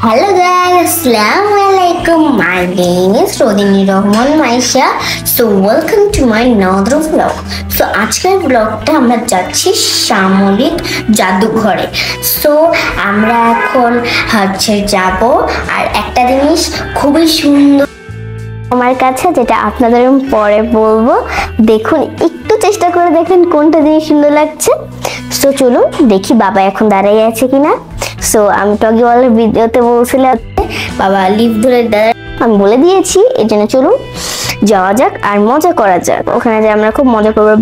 Hello guys, Assalamualaikum. My name is Rodini Rahman Maisha. So welcome to my another vlog. So আজকের ব্লগটা আমরা যাচ্ছি সামরিক জাদুঘরে। সো আমরা এখন যাব আর একটা জিনিস খুবই সুন্দর আমার কাছে, যেটা আপনাদের পরে বলবো। দেখুন, একটু চেষ্টা করে দেখেন কোনটা জিনিস সুন্দর লাগছে। সো চলুন দেখি বাবা এখন দাঁড়িয়ে আছে কিনা। সো আমি টগিওয়ালার ভিডিওতে বলছিলাম বাবা লিফট ধরে দাঁড়ায়, আমি বলে দিয়েছি। এই জন্য চলুন যাওয়া যাক আর মজা করা যাক। ওখানে যে আমরা খুব মজা করবো।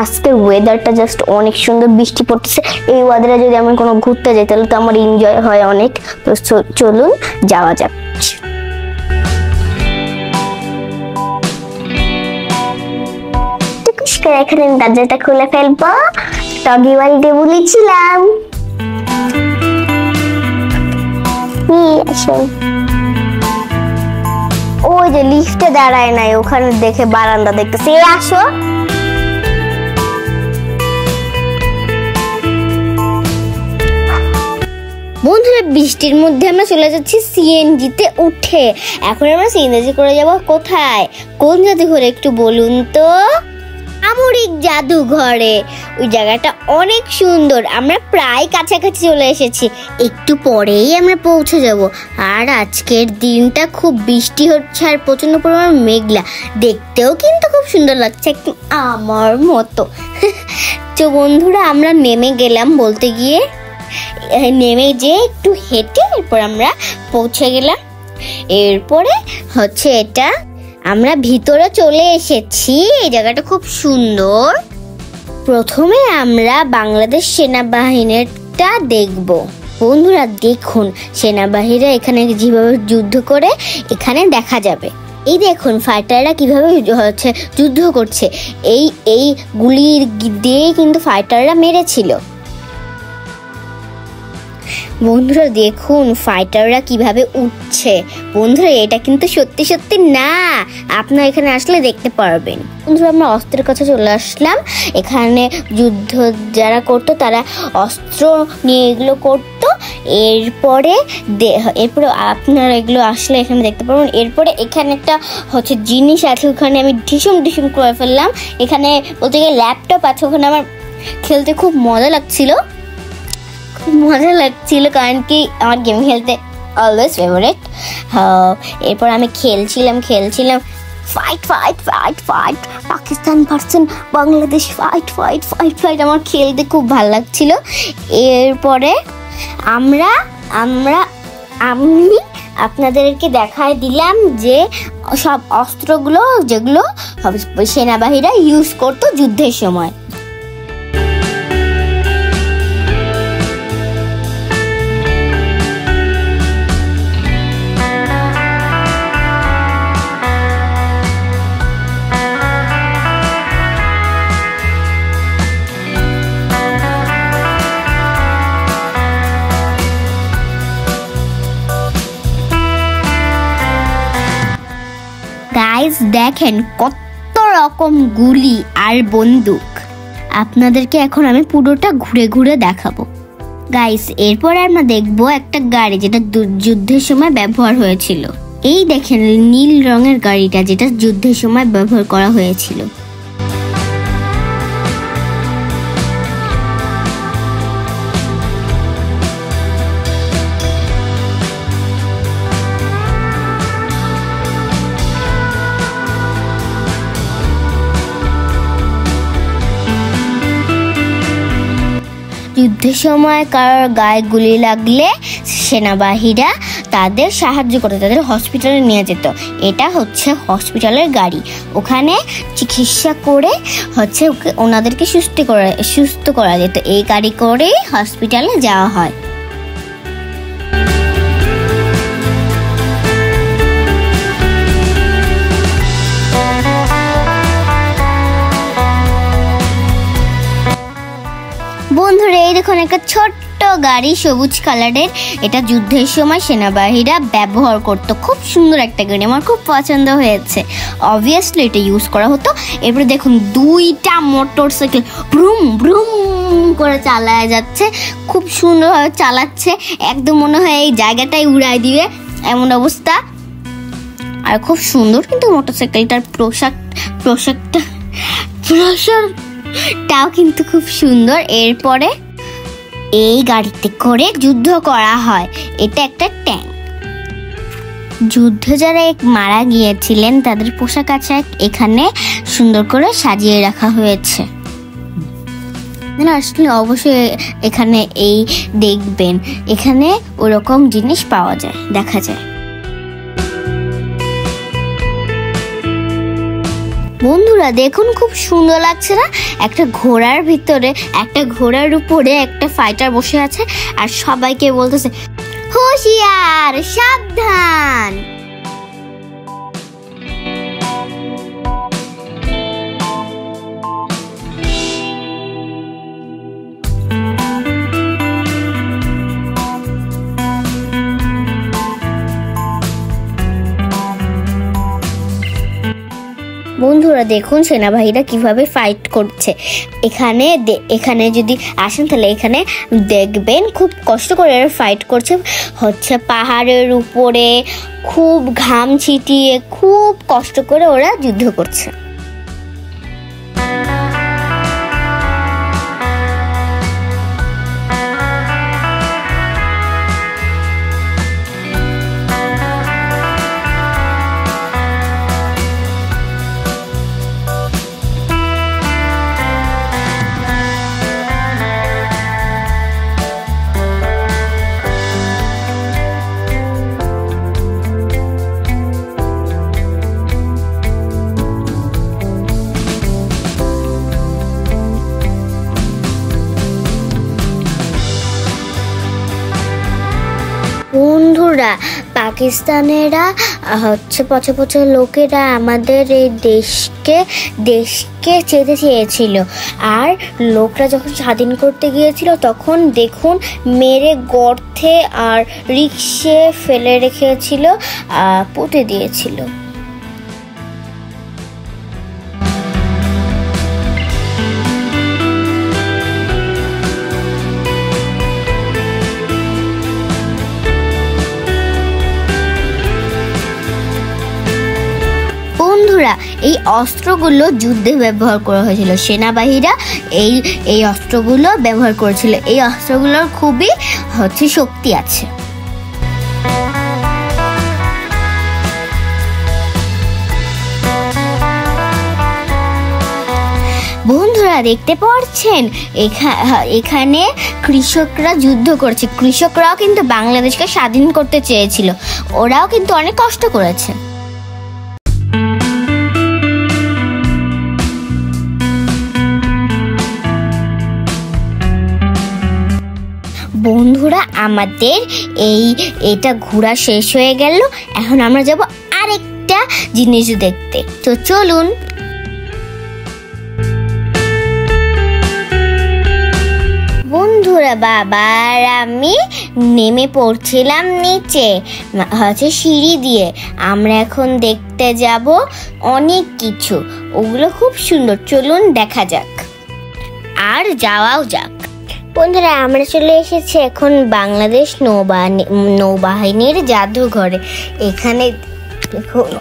আজকের ওয়েদারটা জাস্ট অনেক সুন্দর, বৃষ্টি পড়তেছে। এই ওয়েদারে যদি আমি কোনো ঘুরতে যাই তাহলে তো আমার এনজয় হয় অনেক। তো চলুন যাওয়া যাক। এখানে দরজাটা খুলে ফেলবো, টগিওয়ালকে বলেছিলাম। ওই যে লিফটে দাঁড়ায় নাই, ওখানে দেখে বারান্দা দেখতেছে। আসো। বন্ধুরা, বৃষ্টির মধ্যে আমরা চলে যাচ্ছি সিএনজিতে উঠে। এখন আমরা সিএনজি করে যাব কোথায়, কোন জাদুঘরে একটু বলুন তো? সামরিক জাদুঘরে। ওই জায়গাটা অনেক সুন্দর। আমরা প্রায় কাছাকাছি চলে এসেছি, একটু পরেই আমরা পৌঁছে যাব। আর আজকের দিনটা খুব বৃষ্টি হচ্ছে আর প্রচন্ড পরিমাণ মেঘলা, দেখতেও কিন্তু খুব সুন্দর লাগছে, একটু আমার মতো। তো বন্ধুরা, আমরা নেমে গেলাম, বলতে গিয়ে নেমে যে একটু হেঁটে এরপর আমরা পৌঁছে গেলাম। এরপরে এটা আমরা ভিতরে চলে এসেছি। এই জায়গাটা খুব সুন্দর। প্রথমে আমরা বাংলাদেশ সেনাবাহিনীটা দেখব। বন্ধুরা দেখুন, সেনাবাহিনীরা এখানে যেভাবে যুদ্ধ করে এখানে দেখা যাবে। এই দেখুন ফাইটাররা কিভাবে যুদ্ধ করছে। এই গুলি দিয়ে কিন্তু ফাইটাররা মেরেছিল। বন্ধুরা দেখুন ফাইটাররা কিভাবে উঠছে। বন্ধুরা এটা কিন্তু সত্যি সত্যি না, আপনারা এখানে আসলে দেখতে পারবেন। বন্ধুরা, আমরা অস্ত্রের কাছে চলে আসলাম। এখানে যুদ্ধ যারা করতো তারা অস্ত্র নিয়ে এগুলো করতো। এরপরে আপনারা এগুলো আসলে এখানে দেখতে পারবেন। এরপরে এখানে একটা জিনিস আছে, ওখানে আমি ঢিসুম করে ফেললাম। এখানে বলতে গেলে ল্যাপটপ আছে, ওখানে আমার খেলতে খুব মজা লাগছিল কারণ কি আমার গেম খেলতে অলওয়েজ ফেভারিট। এরপর আমি খেলছিলাম fight Pakistan versus Bangladesh, fight আমার খেলতে খুব ভালো লাগছিল। এরপরে আমি আপনাদেরকে দেখায় দিলাম যে সব অস্ত্রগুলো যেগুলো সেনাবাহিনীরা ইউজ করতো যুদ্ধের সময়। গাইস দেখেন কত রকম গুলি আর বন্দুক। আপনাদেরকে এখন আমি পুরোটা ঘুরে ঘুরে দেখাবো। গাইস এরপরে আমরা দেখবো একটা গাড়ি যেটা যুদ্ধের সময় ব্যবহার হয়েছিল। এই দেখেন নীল রঙের গাড়িটা, যেটা যুদ্ধের সময় ব্যবহার করা হয়েছিল। যুদ্ধের সময় কারোর গায়ে গুলি লাগলে সেনাবাহিনীরা তাদের সাহায্য করতো, তাদের হসপিটালে নিয়ে যেত। এটা হসপিটালের গাড়ি। ওখানে চিকিৎসা করে ওনাদেরকে সুস্থ করা যেত। এই গাড়ি করে হসপিটালে যাওয়া হয়। বন্ধুরা এই দেখুন একটা ছোট্ট গাড়ি, সবুজ কালারের। এটা যুদ্ধের সময় সেনাবাহিনীরা ব্যবহার করতো। খুব সুন্দর একটা গাড়ি, আমার খুব পছন্দ হয়েছে। অবভিয়াসলি এটা ইউজ করা হতো। এরপরে দেখুন দুইটা মোটরসাইকেল ব্রুম ব্রুম করে চালায় যাচ্ছে, খুব সুন্দরভাবে চালাচ্ছে, একদম মনে হয় এই জায়গাটাই উড়াই দিবে এমন অবস্থা। আর খুব সুন্দর কিন্তু মোটরসাইকেলটার পোশাকটাও কিন্তু খুব সুন্দর। এরপরে এই গাড়িতে করে যুদ্ধ করা হয়। এটা একটা ট্যাঙ্ক। যুদ্ধে যারা মারা গিয়েছিলেন তাদের পোশাক আশাক এখানে সুন্দর করে সাজিয়ে রাখা হয়েছে। আসলে অবশ্যই এখানে এই দেখবেন, এখানে ওরকম জিনিস পাওয়া যায়, দেখা যায়। বন্ধুরা দেখুন খুব সুন্দর লাগছে না? একটা ঘোড়ার ভিতরে, একটা ঘোড়ার উপরে একটা ফাইটার বসে আছে আর সবাইকে বলতেছে হুঁশিয়ার, সাবধান। বন্ধুরা দেখুন সেনাবাহিনীরা কিভাবে ফাইট করছে। এখানে যদি আসেন তাহলে এখানে দেখবেন খুব কষ্ট করে ফাইট করছে, হচ্ছে পাহাড়ের উপরে, খুব ঘাম ছিটিয়ে খুব কষ্ট করে ওরা যুদ্ধ করছে। বন্ধুরা পাকিস্তানেরা হচ্ছে পচে পচে লোকেরা আমাদের এই দেশকে যেতে চেয়েছিল, আর লোকরা যখন স্বাধীন করতে গিয়েছিল তখন দেখুন মেরে গর্তে আর রিক্সে ফেলে রেখেছিল, পুঁতে দিয়েছিল। বন্ধুরা এই অস্ত্রগুলো যুদ্ধে ব্যবহার করা হয়েছিল, সেনাবাহিনীরা এই অস্ত্রগুলো ব্যবহার করেছিল। এই অস্ত্রগুলোর খুবই শক্তি আছে। বন্ধুরা দেখতে পাচ্ছেন এখানে কৃষকরা যুদ্ধ করছে। কৃষকরাও কিন্তু বাংলাদেশকে স্বাধীন করতে চেয়েছিল, ওরাও কিন্তু অনেক কষ্ট করেছে। বন্ধুরা আমাদের এটা ঘোরা শেষ হয়ে গেল, এখন আমরা যাব আরেকটা জিনিস দেখতে, তো চলুন। বন্ধুরা বাবার আমি নেমে পড়ছিলাম নিচে সিঁড়ি দিয়ে। আমরা এখন দেখতে যাব অনেক কিছু, ওগুলো খুব সুন্দর, চলুন দেখা যাক আর যাওয়াও যাক। বন্ধুরা আমরা চলে এসেছি এখন বাংলাদেশ নৌবাহিনীর জাদুঘরে। এখানে দেখুন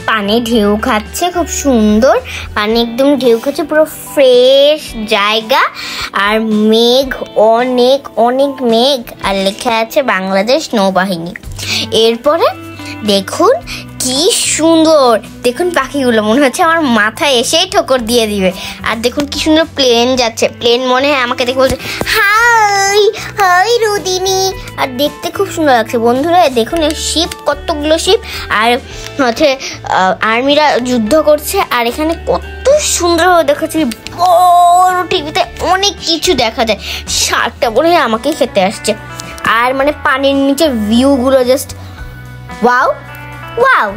পানি ঢেউ খাচ্ছে, খুব সুন্দর পানি, একদম ঢেউ খাচ্ছে, পুরো ফ্রেশ জায়গা, আর মেঘ, অনেক অনেক মেঘ, আর লেখা আছে বাংলাদেশ নৌবাহিনী। এরপরে দেখুন কি সুন্দর, দেখুন পাখিগুলো মনে হচ্ছে আমার মাথায় এসেই ঠোকর দিয়ে দিবে। আর দেখুন কি সুন্দর প্লেন যাচ্ছে, প্লেন মনে হয় আমাকে দেখে বলছে হাই হাই রুদিনী, আর দেখতে খুব সুন্দর লাগছে। বন্ধুরা দেখুন এই শিপ, কতগুলো শিপ, আর আর্মিরা যুদ্ধ করছে, আর এখানে কত সুন্দরভাবে দেখাচ্ছে, বড় টিভিতে অনেক কিছু দেখা যায়। শার্কটা মনে হয় আমাকে খেতে আসছে। আর মানে পানির নিচে ভিউগুলো জাস্ট ওয়াও ওয়াও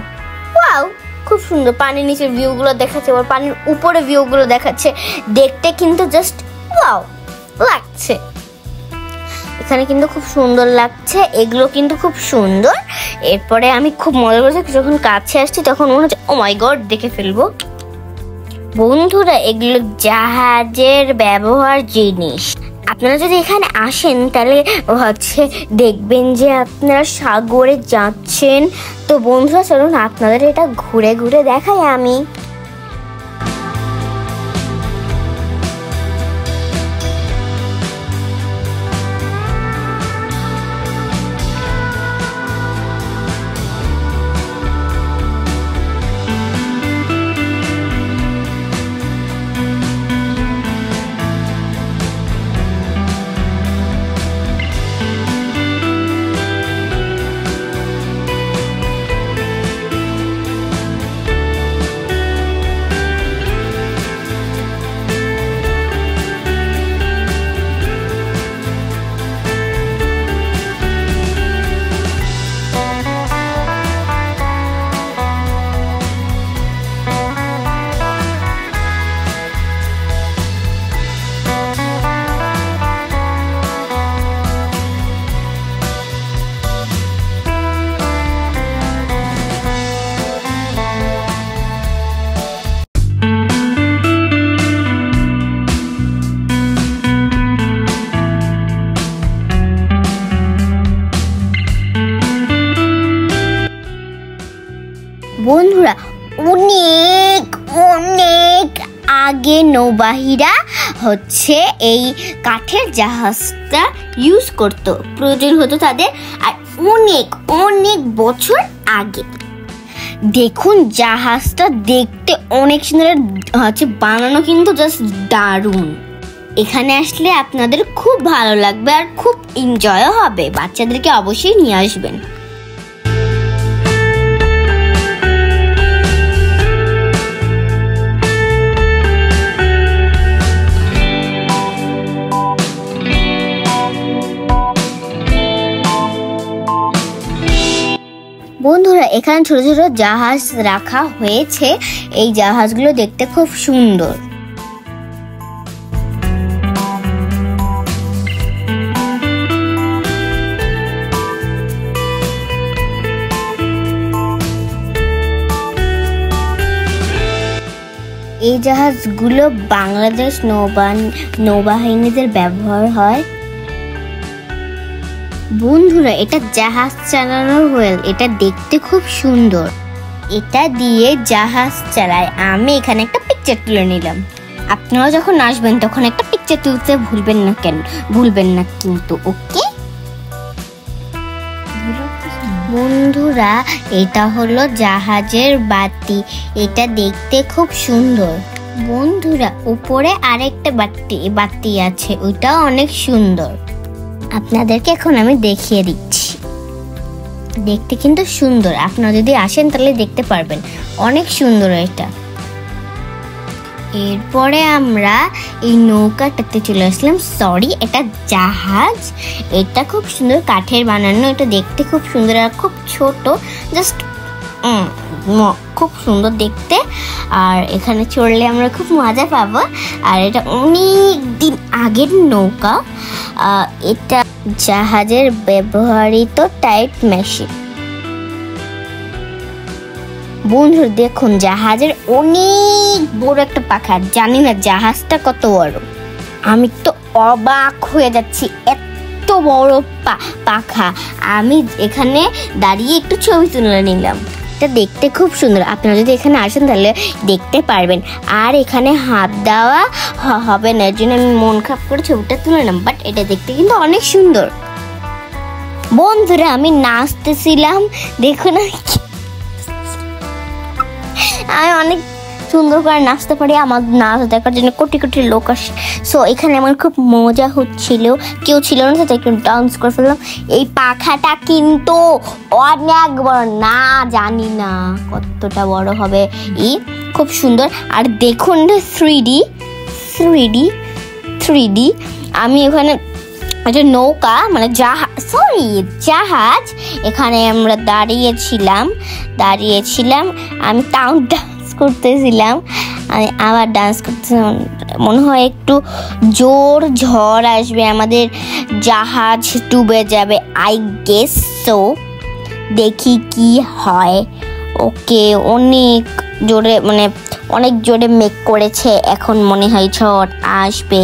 ওয়াও, খুব সুন্দর পানির নিচের ভিউগুলো দেখাচ্ছে, আবার পানির উপরে ভিউগুলো দেখাচ্ছে, দেখতে কিন্তু জাস্ট ওয়াও লাগছে। এখানে কিন্তু খুব সুন্দর লাগছে, এগুলো কিন্তু খুব সুন্দর। এরপরে আমি খুব মজা করছি, যখন কাছে আসছি তখন মনে হচ্ছে ও মাই গড দেখে ফেলবো। বন্ধুরা এগুলো জাহাজের ব্যবহার জিনিস। আপনারা যদি এখানে আসেন তাহলে দেখবেন যে আপনারা সাগরে যাচ্ছেন। তো বন্ধুরা চলুন আপনাদের এটা ঘুরে ঘুরে দেখাই আমি। বন্ধুরা অনেক অনেক আগে নৌবাহীরা এই কাঠের জাহাজটা ইউজ করতো, প্রয়োজন হতো তাদের, আর অনেক অনেক বছর আগে। দেখুন জাহাজটা দেখতে অনেক সুন্দর বানানো, কিন্তু জাস্ট দারুণ। এখানে আসলে আপনাদের খুব ভালো লাগবে আর খুব এনজয়ও হবে। বাচ্চাদেরকে অবশ্যই নিয়ে আসবেন। বন্ধুরা এখানে ছোট ছোট জাহাজ রাখা হয়েছে, এই জাহাজগুলো দেখতে খুব সুন্দর। এই জাহাজগুলো বাংলাদেশ নৌবাহিনীদের ব্যবহার হয়। বন্ধুরা এটা জাহাজ চালানোর হুইল, এটা দেখতে খুব সুন্দর। এটা দিয়ে জাহাজ চালায়। আমি এখানে একটা পিকচার তুলে নিলাম। আপনারা যখন আসবেন তখন একটা পিকচার তুলতে ভুলবেন না কিন্তু, ওকে? বন্ধুরা এটা হলো জাহাজের বাতি, এটা দেখতে খুব সুন্দর। বন্ধুরা উপরে আরেকটা বাতি আছে, ওইটাও অনেক সুন্দর। আপনাদেরকে এখন আমি দেখিয়ে দিচ্ছি, দেখতে কিন্তু সুন্দর। আপনারা যদি আসেন তাহলে দেখতে পারবেন, অনেক সুন্দর এটা। এরপরে আমরা এই নৌকাটাতে চলে আসলাম। সরি, এটা জাহাজ। এটা খুব সুন্দর কাঠের বানানো, এটা দেখতে খুব সুন্দর আর খুব ছোট, জাস্ট খুব সুন্দর দেখতে। আর এখানে চড়লে আমরা খুব মজা পাবো। আর এটা অনেক দিন আগের নৌকা, এটা জাহাজের ব্যবহৃত টাইট মেশিন। বন্ধুরা দেখুন জাহাজের অনেক বড় একটা পাখা, জানি না জাহাজটা কত বড়। আমি তো অবাক হয়ে যাচ্ছি, এত বড় পাখা। আমি এখানে দাঁড়িয়ে একটু ছবি তুলে নিলাম। এটা দেখতে খুব সুন্দর, আপনারা যদি এখানে আসেন তাহলে দেখতে পারবেন। আর এখানে হাত দেওয়া হবে না, এর জন্য আমি মন খারাপ করে ছবিটা তুলে নিলাম, বাট এটা দেখতে কিন্তু অনেক সুন্দর। বন্ধুরা আমি নাচতেছিলাম, দেখুন আমি অনেক সুন্দর করে নাচতে পারি। আমার নাচ দেখার জন্য কোটি কোটি লোক আসে। সো এখানে আমার খুব মজা হচ্ছিল, কেউ ছিল না, তো একটু ডান্স করে ফেললাম। এই পাখাটা কিন্তু অনেক বড়, না জানি না কতটা বড় হবে। খুব সুন্দর। আর দেখুন 3D আমি ওখানে একটা নৌকা মানে জাহাজ, এখানে আমরা দাঁড়িয়েছিলাম। আমি টাউন ডান্স করতেছিলাম। আমি আবার ডান্স করতে মনে হয় একটু জোর ঝড় আসবে, আমাদের জাহাজ ডুবে যাবে, আই গেস সো। দেখি কি হয়। ওকে, অনেক জোরে মানে অনেক জোরে মেঘ করেছে, এখন মনে হয় ঝড় আসবে।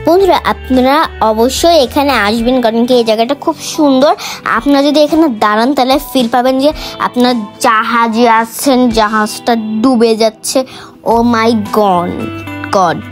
বন্ধুরা আপনারা অবশ্যই এখানে আসবেন, কারণ কি এই জায়গাটা খুব সুন্দর। আপনারা যদি এখানে দাঁড়ান তাহলে ফিল পাবেন যে আপনার জাহাজে আসছেন, জাহাজটা ডুবে যাচ্ছে। ও মাই গড।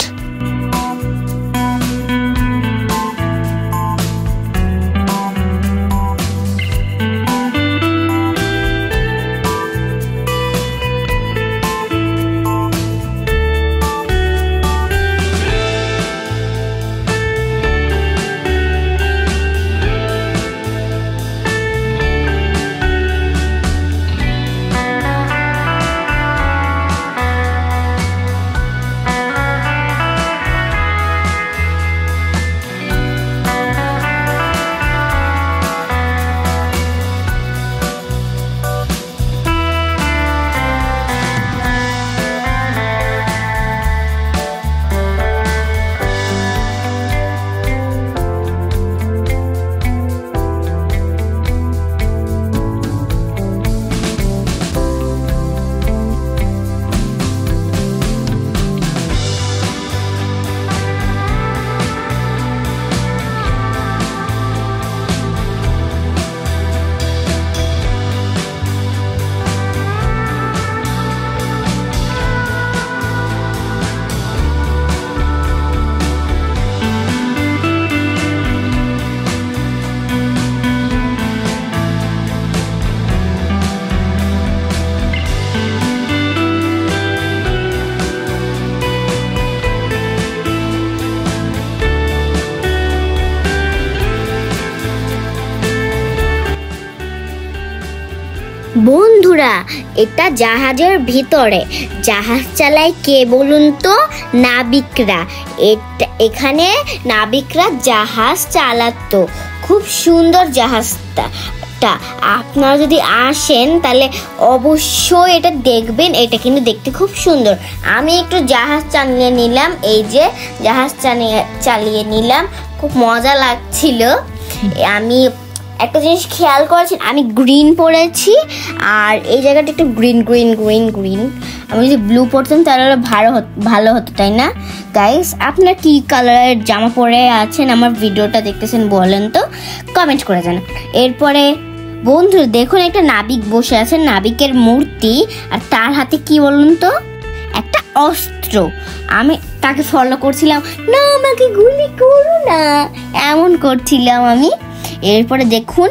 বন্ধুরা এটা জাহাজের ভিতরে, জাহাজ চালায় কে বলুন তো? নাবিকরা। এখানে নাবিকরা জাহাজ চালাতো। খুব সুন্দর জাহাজটা। আপনারা যদি আসেন তাহলে অবশ্যই এটা দেখবেন, এটা কিন্তু দেখতে খুব সুন্দর। আমি একটু জাহাজ চালিয়ে নিলাম, এই যে জাহাজ চালিয়ে নিলাম, খুব মজা লাগছিল। আমি একটা জিনিস খেয়াল করেছেন, আমি গ্রিন পরেছি আর এই জায়গাটা একটু গ্রিন। আমি যদি ব্লু পরতাম তাহলে ভালো হতো, তাই না গাইস? আপনার কি কালারের জামা পরে আছেন আমার ভিডিওটা দেখতেছেন বলেন তো, কমেন্ট করে জানান। এরপরে বন্ধু দেখুন একটা নাবিক বসে আছে, নাবিকের মূর্তি, আর তার হাতে কি বলুন তো? একটা অস্ত্র। আমি তাকে ফলো করছিলাম, না আমাকে গুলি করো না, এমন করছিলাম আমি। এরপরে দেখুন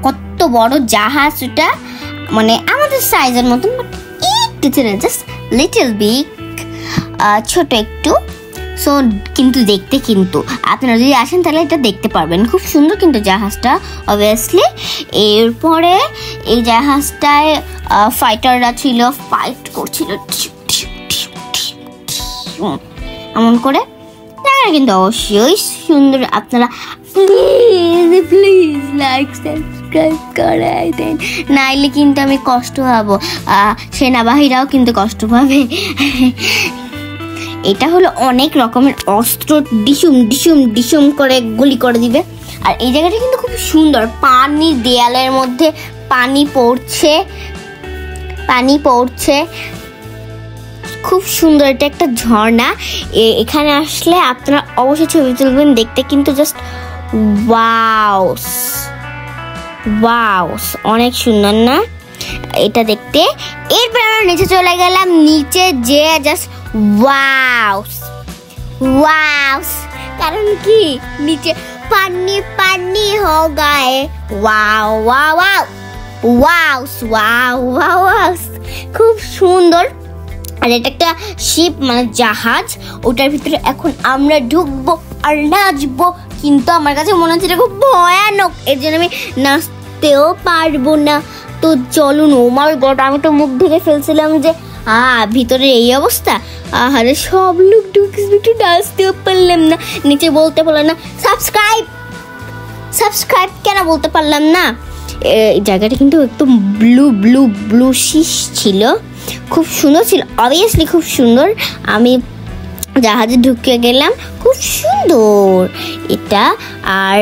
কত বড় জাহাজ, ওটা মানে আমাদের সাইজের মতন, একটু জাস্ট লিটল বিগ, ছোট একটু। সো কিন্তু দেখতে কিন্তু আপনারা যদি আসেন তাহলে এটা দেখতে পারবেন, খুব সুন্দর কিন্তু জাহাজটা অবভিয়াসলি। এরপরে এই জাহাজটায় ফাইটাররা ছিল, ফাইট করছিল এমন করে। কিন্তু অবশ্যই সুন্দর। আপনারা প্লিজ লাইক সাবস্ক্রাইব করে দেন, নাইলে কিন্তু আমি কষ্ট পাবো, সেনাবাহিনীরাও কিন্তু কষ্ট পাবে। এটা হলো অনেক রকমের অস্ত্র, ডিসুম করে গুলি করে দিবে। আর এই জায়গাটা কিন্তু খুব সুন্দর, পানি, দেয়ালের মধ্যে পানি পড়ছে, খুব সুন্দর। এটা একটা ঝর্ণা, এখানে আসলে আপনারা অবশ্যই ছবি তুলবেন, দেখতে কিন্তু জাস্ট ওয়াও, অনেক সুন্দর না এটা দেখতে। এরপর আমরা নিচে চলে গেলাম, নিচে যে জাস্ট ওয়াও, কারণ কি নিচে পানি हो गए, ওয়াও, খুব সুন্দর। আর এটা একটা শিপ মানে জাহাজ, ওটার ভিতরে এখন আমরা ঢুকবো আর নাচবো, কিন্তু আমার কাছে মনে হচ্ছে এটা খুব ভয়ানক, এর জন্য আমি নাচতেও পারবো না। তো চলুন। ও মাই গড, আমি তো মুখ ঢেকে ফেলছিলাম যে ভিতরে এই অবস্থা। আরে সব লোক ঢুকিস, একটু নাচতেও পারলাম না, নিচে বলতে পারলাম না সাবস্ক্রাইব কেন বলতে পারলাম না। এই জায়গাটা কিন্তু একদম ব্লু ছিল, খুব সুন্দর ছিল, অবভিয়াসলি খুব সুন্দর। আমি জাহাজে ঢুকে গেলাম, খুব সুন্দর এটা। আর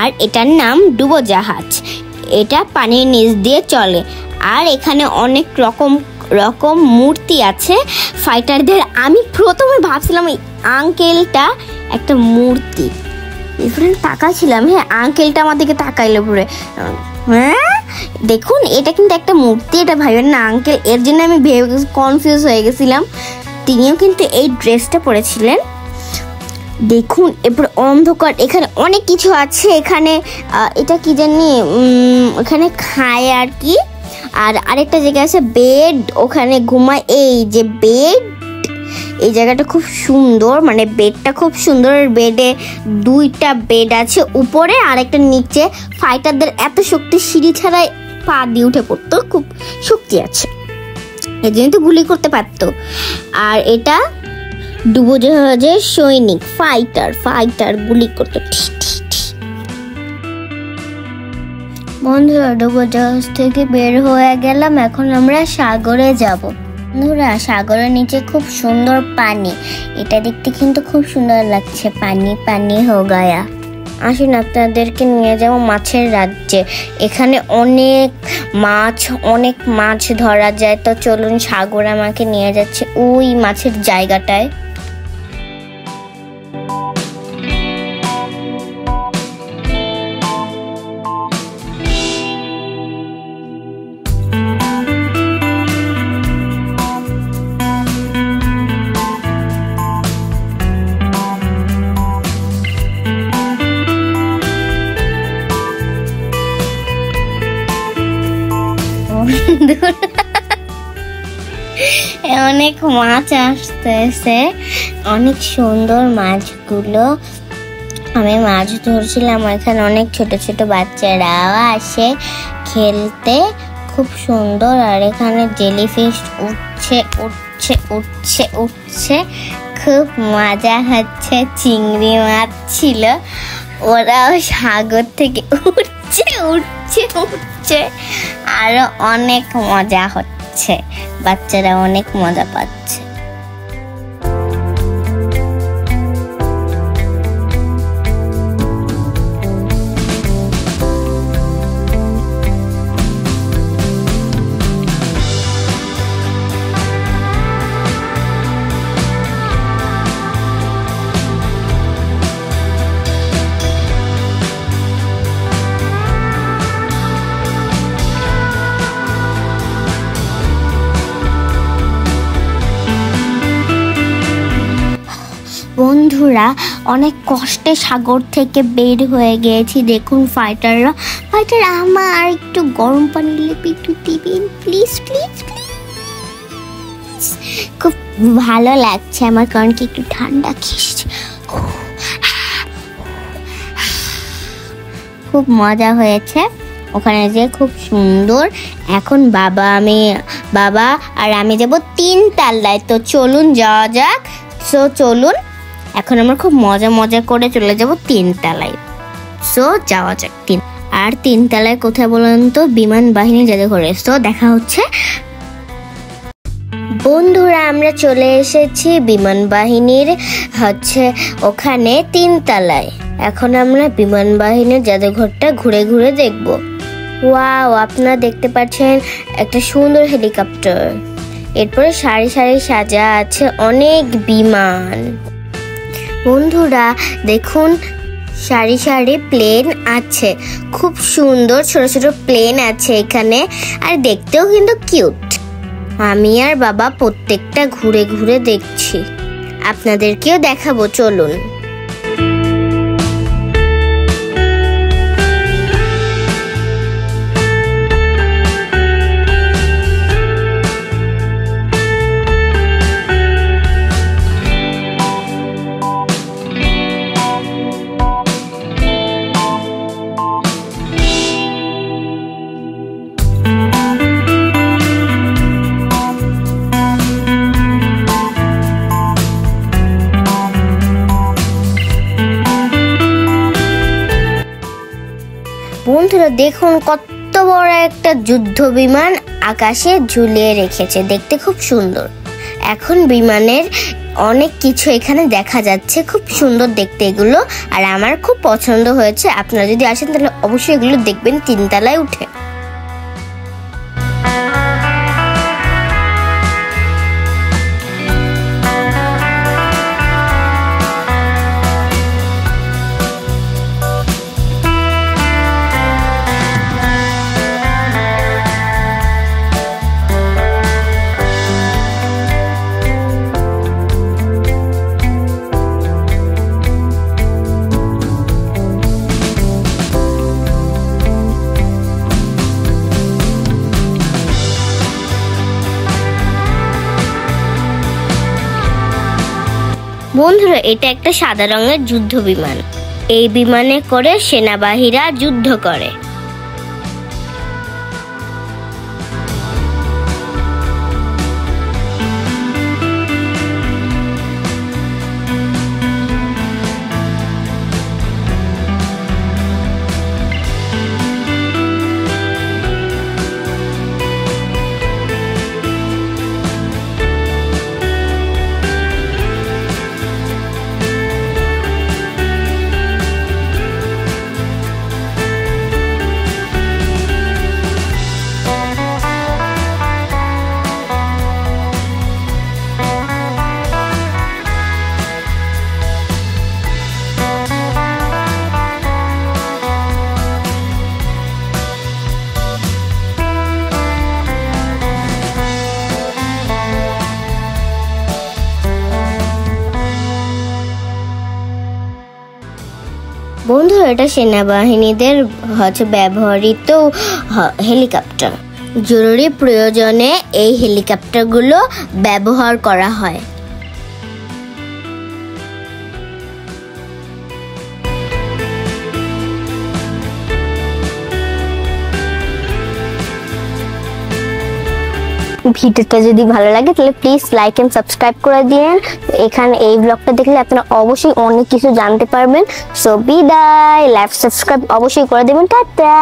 আর এটার নাম ডুবোজাহাজ। এটা পানির নিচ দিয়ে চলে। আর এখানে অনেক রকম মূর্তি আছে ফাইটারদের। আমি প্রথমে ভাবছিলাম এই আঙ্কেলটা একটা মূর্তি, এখানে তাকাইছিলাম। হ্যাঁ, আঙ্কেলটা আমার দিকে তাকাইলো পুরো। হ্যাঁ দেখুন, এটা কিন্তু একটা মূর্তি, এটা ভাইবেন না আঙ্কেল। এর জন্য আমি কনফিউজ হয়ে গেছিলাম। তিনিও কিন্তু এই ড্রেসটা পরেছিলেন। দেখুন এরপর অন্ধকার, এখানে অনেক কিছু আছে। এখানে এটা কি জানি, ওখানে খায় আর কি। আর আরেকটা জায়গা আছে বেড, ওখানে ঘুমায়। এই যে বেড, এই জায়গাটা খুব সুন্দর, মানে বেডটা খুব সুন্দর। বেডে 2টা বেড আছে, উপরে আর একটা নিচে। ফাইটারদের এত শক্তি, সিঁড়ি ছাড়াই পা দিয়ে উঠে পড়তো, খুব শক্তি আছে, এই জন্য তো গুলি করতে পারতো। আর এটা ডুবোজাহাজের সৈনিক, ফাইটার গুলি করতো। বন্ধুরা, ডুবোজাহাজ থেকে বের হয়ে গেলাম, এখন আমরা সাগরে যাব। বন্ধুরা, সাগরের নিচে খুব সুন্দর পানি, এটা দেখতে কিন্তু খুব সুন্দর লাগছে। পানি হো গায়া। আসুন আপনাদেরকে নিয়ে যাব মাছের রাজ্যে। এখানে অনেক মাছ ধরা যায়। তো চলুন, সাগর আমাকে নিয়ে যাচ্ছে ওই মাছের জায়গাটায়। অনেক মাছ আসতেছে, অনেক সুন্দর মাছগুলো। আমি মাছ ধরছিলাম, এখানে অনেক ছোট ছোট বাচ্চারাও আসে খেলতে, খুব সুন্দর। আর এখানে জেলিফিশ উঠছে, খুব মজা হচ্ছে। চিংড়ি মাছ ছিল, ওরাও সাগর থেকে উঠছে। আরো অনেক মজা হচ্ছে, বাচ্চারা অনেক মজা পাচ্ছে। বন্ধুরা, অনেক কষ্টে সাগর থেকে বের হয়ে গিয়েছি। দেখুন ফাইটার আমার একটু গরম পানি একটু দিবেন প্লিজ। খুব ভালো লাগছে আমার, কারণ কি একটু ঠান্ডা খেয়েছি, খুব মজা হয়েছে ওখানে যে, খুব সুন্দর। এখন বাবা আর আমি যাব 3 তলায়। তো চলুন যাওয়া যাক। সো চলুন, এখন আমরা খুব মজা করে চলে যাব 3 তলায়। সো যাওয়া যাক। 3 তলায় কোথায় বলুন তো? বিমান বাহিনী জাদুঘরে। সো দেখা হচ্ছে। বন্ধুরা, আমরা চলে এসেছি বিমান বাহিনীর ওখানে 3 তলায়। এখন আমরা বিমান বাহিনীর জাদুঘরটা ঘুরে দেখব। ওয়াও, আপনারা দেখতে পাচ্ছেন একটা সুন্দর হেলিকপ্টার। এরপরে সারি সাজা আছে অনেক বিমান। বন্ধুরা দেখুন, সারি প্লেন আছে, খুব সুন্দর ছোট প্লেন আছে এখানে। আর দেখতেও কিন্তু কিউট। আমি আর বাবা প্রত্যেকটা ঘুরে দেখছি, আপনাদেরকেও দেখাবো। চলুন। বন্ধুরা দেখুন, কত বড় একটা যুদ্ধ বিমান আকাশে ঝুলিয়ে রেখেছে, দেখতে খুব সুন্দর। এখন বিমানের অনেক কিছু এখানে দেখা যাচ্ছে, খুব সুন্দর দেখতে এগুলো, আর আমার খুব পছন্দ হয়েছে। আপনারা যদি আসেন তাহলে অবশ্যই এগুলো দেখবেন 3 তলায় উঠে। বন্ধুরা, এটা একটা সাদা রঙের যুদ্ধ বিমান। এই বিমানে করে সেনাবাহিনীরা যুদ্ধ করে। বন্ধুরা, এটা সেনাবাহিনীদের ব্যবহৃত হেলিকপ্টার। জরুরি প্রয়োজনে এই হেলিকপ্টারগুলো ব্যবহার করা হয়। ভিডিওটা যদি ভালো লাগে তাহলে প্লিজ লাইক এন্ড সাবস্ক্রাইব করে দিন। এখানে এই ব্লগটা দেখলে আপনারা অবশ্যই অনেক কিছু জানতে পারবেন। সো বিদায়, লাইক সাবস্ক্রাইব অবশ্যই করে দেবেন। টাটা।